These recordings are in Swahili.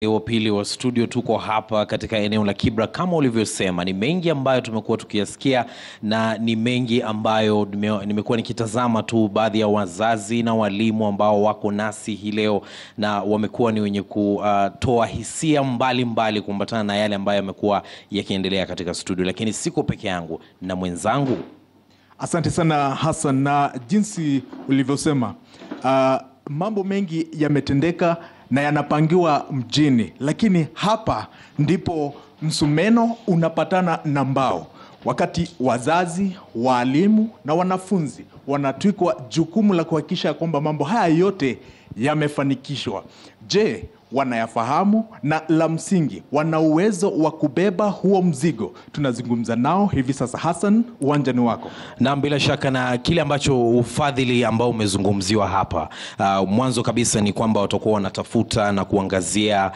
Wa pili wa studio tuko hapa katika eneo la Kibera. Kama ulivyosema, ni mengi ambayo tumekuwa tukiyasikia na ni mengi ambayo nimekuwa nikitazama tu baadhi ya wazazi na walimu ambao wako nasi hii leo, na wamekuwa ni wenye kutoa hisia mbalimbali kuambatana na yale ambayo yamekuwa yakiendelea katika studio. Lakini siko peke yangu na mwenzangu. Asante sana Hassan, na jinsi ulivyosema mambo mengi yametendeka na yanapangiwa mjini, lakini hapa ndipo msumeno unapatana na mbao, wakati wazazi, walimu na wanafunzi wanatwikwa jukumu la kuhakikisha kwamba mambo haya yote yamefanikishwa. Je, wanayafahamu? Na la msingi, wana uwezo wa kubeba huo mzigo? Tunazungumza nao hivi sasa. Hassan, uwanja ni wako. Na bila shaka, na kile ambacho ufadhili ambao umezungumziwa hapa mwanzo kabisa ni kwamba watakuwa wanatafuta na kuangazia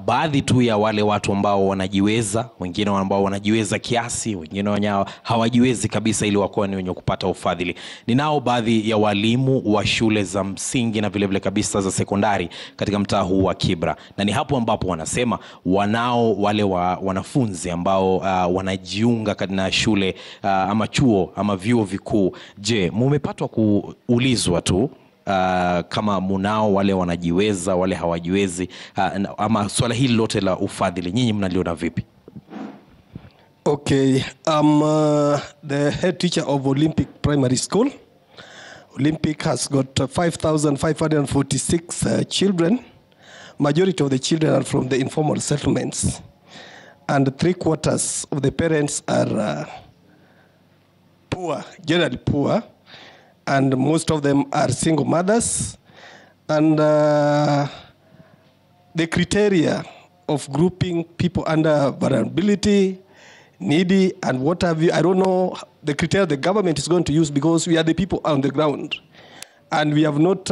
baadhi tu ya wale watu ambao wanajiweza, wengine ambao wanajiweza kiasi, wengine hawajiwezi kabisa, ili wakuwa ni wenye kupata ufadhili. Ninao baadhi ya walimu wa shule za msingi na vile vile kabisa za sekondari katika mtaa huu wa Kibera, na ni hapo ambapo wanasema wanao wale wanafunzi ambao wanajiunga na shule ama chuo ama vyuo vikuu. Je, mumepatwa kuulizwa tu kama munao wale wanajiweza, wale hawajiwezi, ama swala hili lote la ufadhili nyinyi mnaliona vipi? Okay, I'm the head teacher of Olympic Primary School. Olympic has got 5,546 children. Majority of the children are from the informal settlements, and 3/4 of the parents are poor, generally poor, and most of them are single mothers. And the criteria of grouping people under vulnerability, needy, and what have you, I don't know the criteria the government is going to use, because we are the people on the ground, and we have not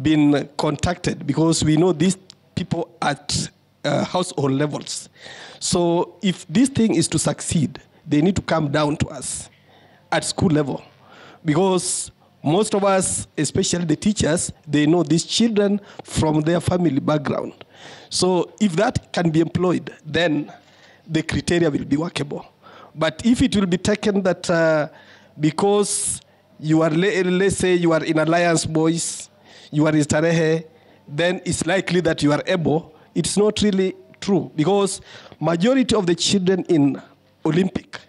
been contacted, because we know these people at household levels. So if this thing is to succeed, they need to come down to us at school level, because most of us, especially the teachers, they know these children from their family background. So if that can be employed, then the criteria will be workable. But if it will be taken that because you are, let's say you are in Alliance Boys, you are in Starehe, then it's likely that you are able. It's not really true, because majority of the children in Olympic,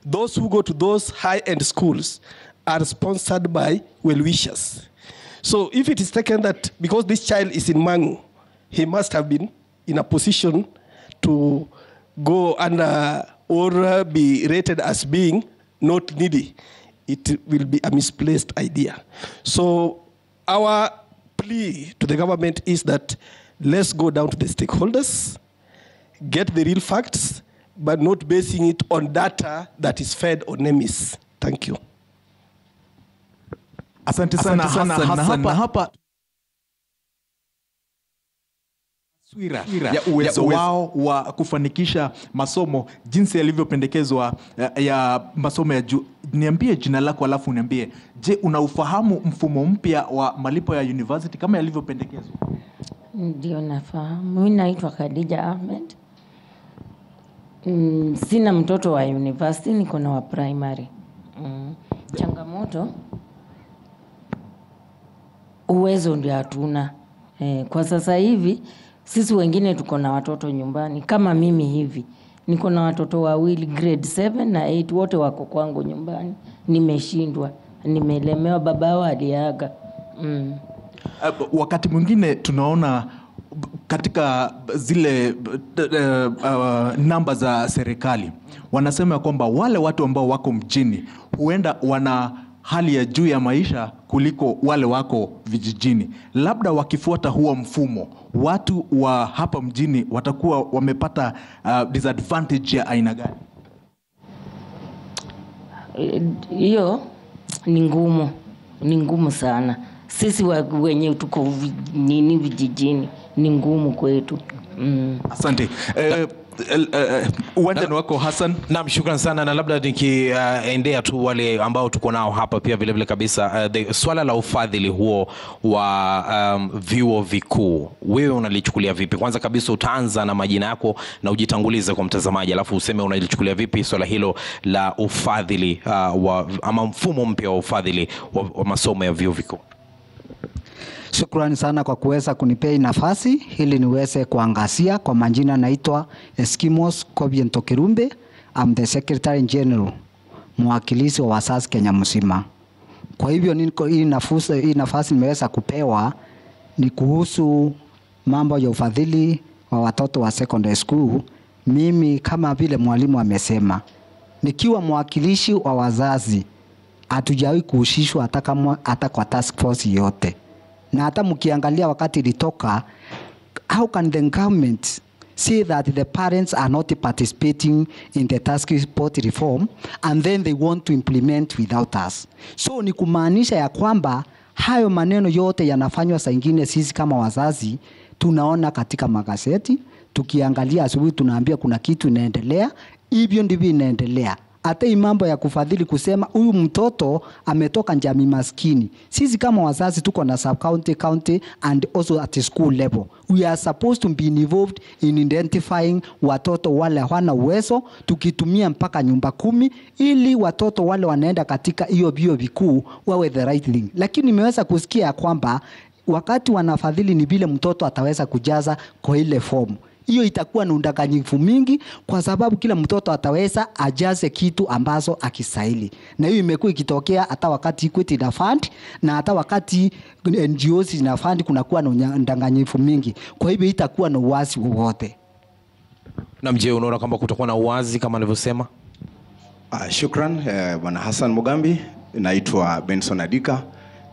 those who go to those high-end schools, are sponsored by well-wishers. So if it is taken that because this child is in Mangu, he must have been in a position to go under or be rated as being not needy, it will be a misplaced idea. So our plea to the government is that let's go down to the stakeholders, get the real facts, but not basing it on data that is fed on NEMIS. Thank you. Asante sana Hassan. Na hapa taswira ya uwezo wao wa kufanikisha masomo jinsi yalivyopendekezwa ya masomo ya juu. Niambie jina lako alafu niambie, je, unaufahamu mfumo mpya wa malipo ya university kama yalivyopendekezwa? Ndio nafahamu. Mimi naitwa Khadija Ahmed. Sina mtoto wa university, niko na wa primary. Changamoto, uwezo ndio hatuna. Kwa sasa hivi sisi wengine tuko na watoto nyumbani. Kama mimi hivi, niko na watoto wawili grade 7 na 8, wote wako kwangu nyumbani. Nimeshindwa, nimelemewa, babao aliaga. Wakati mwingine tunaona katika zile namba za serikali wanasema kwamba wale watu ambao wako mjini huenda wana hali ya juu ya maisha kuliko wale wako vijijini. Labda wakifuata huo mfumo, watu wa hapa mjini watakuwa wamepata disadvantage ya aina gani? Hiyo ni ngumu sana. Sisi wenye tuko vijijini ni ngumu kwetu. Asante. Uwanja ni wako Hassan. Naam, shukran sana, na labda nikiendea tu wale ambao tuko nao hapa pia vile vile kabisa, swala la ufadhili huo wa vyuo vikuu, wewe unalichukulia vipi? Kwanza kabisa utaanza na majina yako na ujitangulize kwa mtazamaji, alafu useme unalichukulia vipi swala hilo la ufadhili ama mfumo mpya wa ufadhili wa masomo ya vyuo vikuu. Shukrani sana kwa kuweza kunipea nafasi ili niweze kuangazia. Kwa majina naitwa Eskimos Kobiento Kirumbe. I'm the Secretary General, mwakilishi wa Wazazi Kenya mzima. Kwa hivyo hii nafasi nimeweza kupewa ni kuhusu mambo ya ufadhili wa watoto wa secondary school. Mimi kama vile mwalimu amesema, nikiwa mwakilishi wa wazazi, hatujawahi kuhusishwa hata kwa task force yote. Na hata mkiangalia wakati ilitoka, how can the government say that the parents are not participating in the task force reform and then they want to implement without us? So ni kumaanisha ya kwamba hayo maneno yote yanafanywa saa ingine sisi kama wazazi tunaona katika magazeti, tukiangalia asubuhi tunaambia kuna kitu inaendelea, hivyo ndivyo inaendelea. Hata hii mambo ya kufadhili kusema huyu mtoto ametoka jamii maskini. Sisi kama wazazi tuko na sub county and also at the school level. We are supposed to be involved in identifying watoto wale hawana uwezo, tukitumia mpaka nyumba 10 ili watoto wale wanaenda katika hiyo vyuo vikuu wawe the right thing. Lakini nimeweza kusikia kwamba wakati wanafadhili ni vile mtoto ataweza kujaza kwa ile form. Hiyo itakuwa na udanganyifu mingi, kwa sababu kila mtoto ataweza ajaze kitu ambazo akistahili. Na hiyo imekuwa ikitokea hata wakati Equity na fund na hata wakati NGOs na fund kunakuwa na udanganyifu mingi. Kwa hivyo itakuwa na uwazi wowote. Na mje unaona kwamba kutakuwa na uwazi kama alivyosema? Shukran Bwana Hassan Mugambi. Naitwa Benson Adika,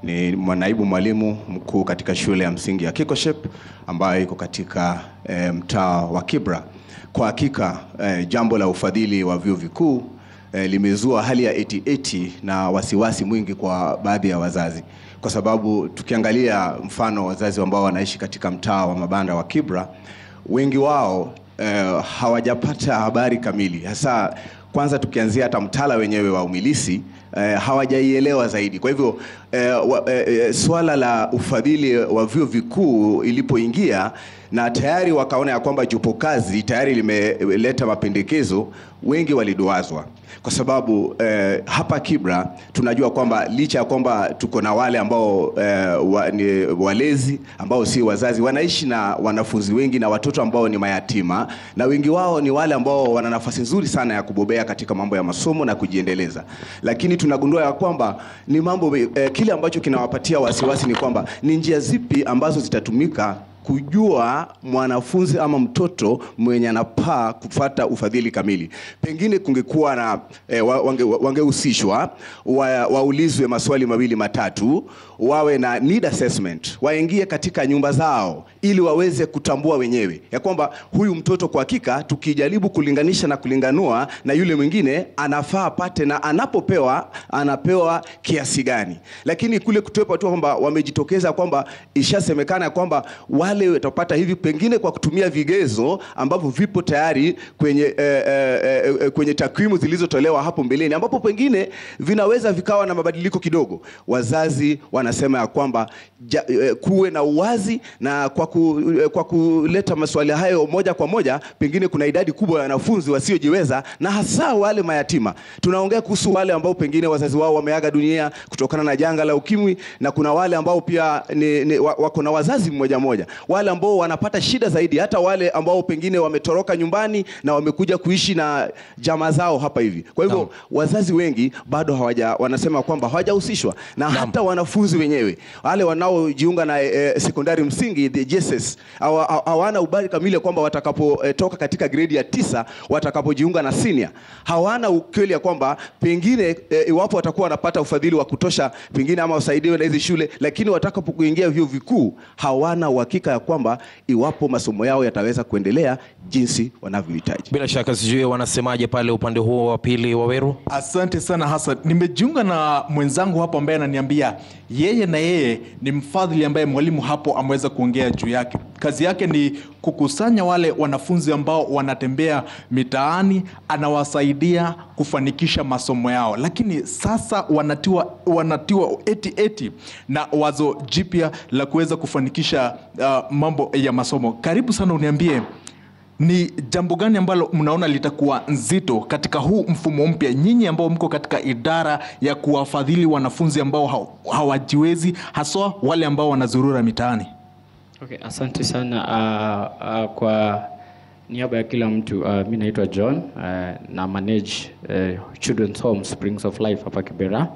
ni naibu mwalimu mkuu katika shule ya msingi ya Kikoshep ambayo iko katika mtaa wa Kibera. Kwa hakika jambo la ufadhili wa vyuo vikuu limezua hali ya eti na wasiwasi mwingi kwa baadhi ya wazazi, kwa sababu tukiangalia mfano wazazi ambao wanaishi katika mtaa wa mabanda wa Kibera, wengi wao hawajapata habari kamili. Hasa kwanza tukianzia hata mtaala wenyewe wa umilisi hawajaielewa zaidi. Kwa hivyo swala la ufadhili wa vyuo vikuu ilipoingia na tayari wakaona ya kwamba jopo kazi tayari limeleta mapendekezo, wengi waliduazwa. Kwa sababu hapa Kibera tunajua kwamba licha ya kwamba tuko na wale ambao ni walezi ambao si wazazi, wanaishi na wanafunzi wengi na watoto ambao ni mayatima, na wengi wao ni wale ambao wana nafasi nzuri sana ya kubobea katika mambo ya masomo na kujiendeleza. Lakini tunagundua ya kwamba ni mambo kile ambacho kinawapatia wasiwasi ni kwamba ni njia zipi ambazo zitatumika kujua mwanafunzi ama mtoto mwenye anapaa kufuata ufadhili kamili. Pengine kungekuwa na wangehusishwa, waulizwe maswali mawili matatu, wawe na need assessment, waingie katika nyumba zao ili waweze kutambua wenyewe ya kwamba huyu mtoto kwa hakika tukijaribu kulinganisha na kulinganua na yule mwingine anafaa apate, na anapewa kiasi gani. Lakini kule kutopa tu kwamba wamejitokeza kwamba ishasemekana kwamba wale watapata hivi, pengine kwa kutumia vigezo ambavyo vipo tayari kwenye takwimu zilizotolewa hapo mbeleni, ambapo pengine vinaweza vikawa na mabadiliko kidogo. Wazazi wanasema ya kwamba kuwe na uwazi, na kwa kuleta maswali hayo moja kwa moja, pengine kuna idadi kubwa ya wanafunzi wasiojiweza, na hasa wale mayatima. Tunaongea kuhusu wale ambao pengine wazazi wao wameaga dunia kutokana na janga la ukimwi, na kuna wale ambao pia wako na wazazi mmoja, wale ambao wanapata shida zaidi, hata wale ambao pengine wametoroka nyumbani na wamekuja kuishi na jamaa zao hapa hivi. Kwa hivyo wazazi wengi bado wanasema kwamba hawajahusishwa, na hata wanafunzi wenyewe wale wanaojiunga na sekondari msingi the JSS hawana ubari kamili kwamba watakapotoka katika grade ya 9 watakapojiunga na senior hawana ukweli ya kwamba pengine iwapo watakuwa wanapata ufadhili wa kutosha pengine ama wasaidiwe na hizi shule, lakini watakapokuingia vyuo vikuu hawana uhakika ya kwamba iwapo masomo yao yataweza kuendelea jinsi wanavyohitaji. Bila shaka sijui wanasemaje pale upande huo wa pili, Waweru. Asante sana Hassan. Nimejiunga na mwenzangu hapo ambaye ananiambia yeye ni mfadhili ambaye mwalimu hapo ameweza kuongea juu yake. kazi yake ni kukusanya wale wanafunzi ambao wanatembea mitaani, anawasaidia kufanikisha masomo yao. Lakini sasa wanatiwa eti na wazo jipya la kuweza kufanikisha mambo ya masomo. Karibu sana, uniambie ni jambo gani ambalo mnaona litakuwa nzito katika huu mfumo mpya, nyinyi ambao mko katika idara ya kuwafadhili wanafunzi ambao hawajiwezi, haswa wale ambao wanazurura mitaani? Okay, asante sana. Kwa niaba ya kila mtu, mimi naitwa John, na manage Children's Home Springs of Life hapa Kibera.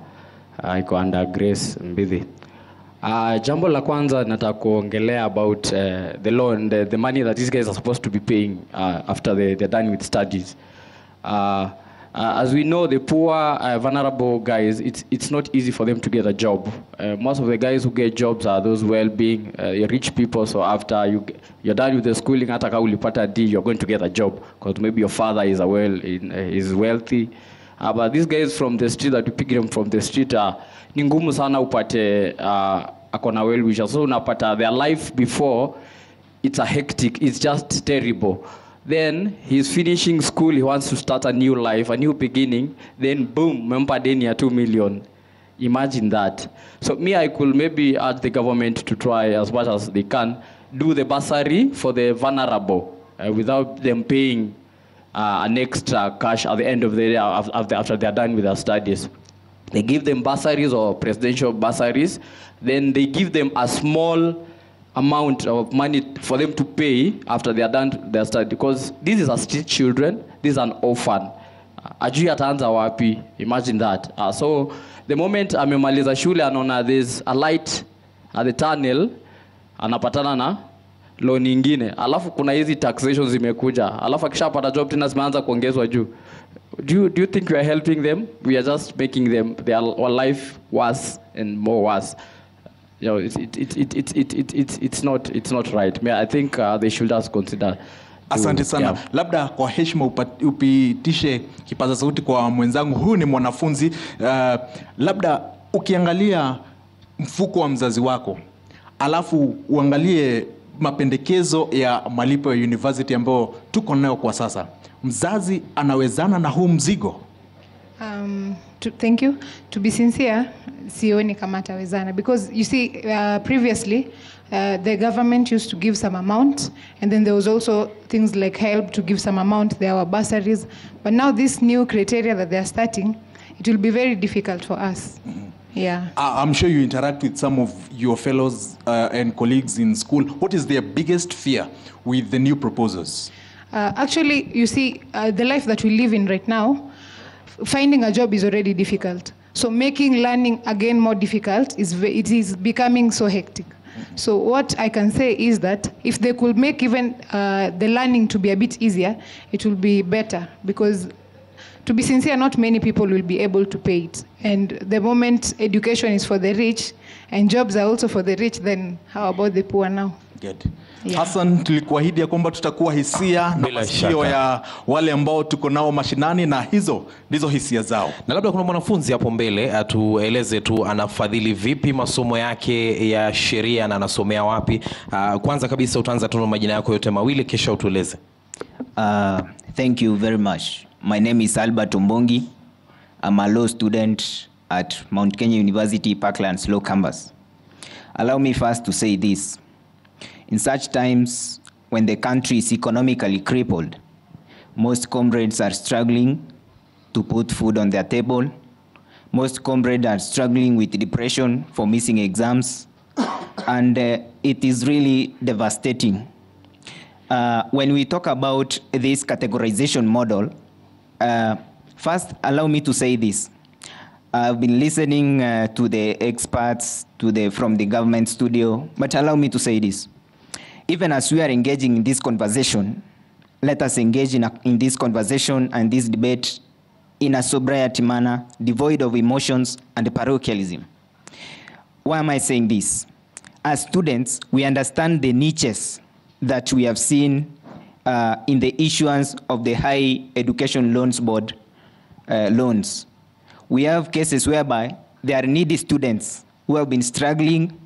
Iko under Grace Mbithi. Jambo la kwanza nataka kuongelea about the loan, the money that these guys are supposed to be paying after they're done with studies. As we know, the poor, vulnerable guys, it's not easy for them to get a job. Most of the guys who get jobs are those well-being, rich people. So after you're done with the schooling, hata kama ulipata D, you're going to get a job because maybe your father is is wealthy. But these guys from the street, that we pick them from the street, ni ngumu sana upate akona well wishes. So unapata their life before, it's a hectic, it's just terrible. Then he's finishing school, he wants to start a new life, a new beginning. Then boom, member deni ya 2 million. Imagine that. So me, I could maybe urge the government to try as much as they can, do the bursary for the vulnerable without them paying an extra cash at the end of the day after they're done with their studies. They give them bursaries or presidential bursaries. Then they give them a small amount of money for them to pay after they are done their study, because this is a street children, this is an orphan. Ajui ataanza wapi, imagine that. So the moment amemaliza shule anaona there's a light at the tunnel, anapatana na loan nyingine, alafu kuna hizi taxations zimekuja, alafu akishapata job tena zimeanza kuongezwa juu. Do you think we are helping them? We are just making them their life worse and more worse. You know, it's not right. I think they should just consider. Asante sana. Yeah. Labda kwa heshima upitishe kipaza sauti kwa mwenzangu. Huyu ni mwanafunzi. Labda ukiangalia mfuko wa mzazi wako, alafu uangalie mapendekezo ya malipo ya university ambao tuko nayo kwa sasa, mzazi anawezana na huu mzigo? Thank you. To be sincere, sioni kama atawezana, because you see, previously the government used to give some amount, and then there was also things like help to give some amount, there were bursaries, but now this new criteria that they are starting, it will be very difficult for us. Yeah. I'm sure you interact with some of your fellows and colleagues in school. What is their biggest fear with the new proposals? Actually, you see, the life that we live in right now, finding a job is already difficult. So making learning again more difficult, it is becoming so hectic. So what I can say is that if they could make even the learning to be a bit easier, it will be better, because to be sincere, not many people will be able to pay it. And the moment education is for the rich and jobs are also for the rich, then how about the poor now? Good. Yeah. Hassan, tulikuahidi ya kwamba tutakuwa hisia na masikio ya wale ambao tuko nao mashinani, na hizo ndizo hisia zao. Na labda kuna mwanafunzi hapo mbele atueleze tu anafadhili vipi masomo yake ya sheria na anasomea wapi. Kwanza kabisa utaanza tu na majina yako yote mawili kisha utueleze. Thank you very much. My name is Albert Ombongi. I'm a law student at Mount Kenya University, Parklands Law Campus. Allow me first to say this. In such times when the country is economically crippled, most comrades are struggling to put food on their table. Most comrades are struggling with depression for missing exams, and it is really devastating. When we talk about this categorization model, first allow me to say this. I've been listening to the experts from the government studio, but allow me to say this. Even as we are engaging in this conversation, let us engage in this conversation and this debate in a sobriety manner, devoid of emotions and parochialism. Why am I saying this? As students, we understand the niches that we have seen in the issuance of the High Education Loans Board loans. We have cases whereby there are needy students who have been struggling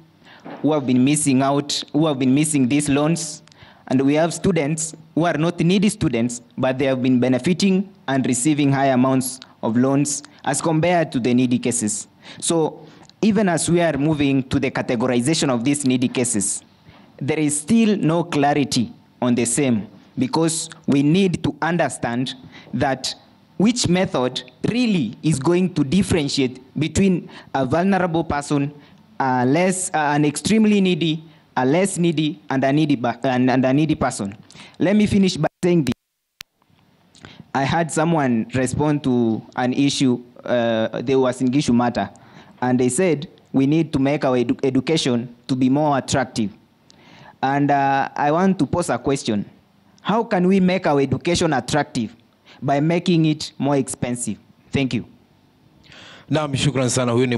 who have been missing out, who have been missing these loans. And we have students who are not needy students, but they have been benefiting and receiving high amounts of loans as compared to the needy cases. So even as we are moving to the categorization of these needy cases, there is still no clarity on the same, because we need to understand that which method really is going to differentiate between a vulnerable person, an extremely needy, a less needy, and a needy person. Let me finish by saying this. I had someone respond to an issue, there was in issue matter, and they said we need to make our education to be more attractive. And I want to pose a question. How can we make our education attractive? By making it more expensive. Thank you. Naam, shukran sana. Huyu ni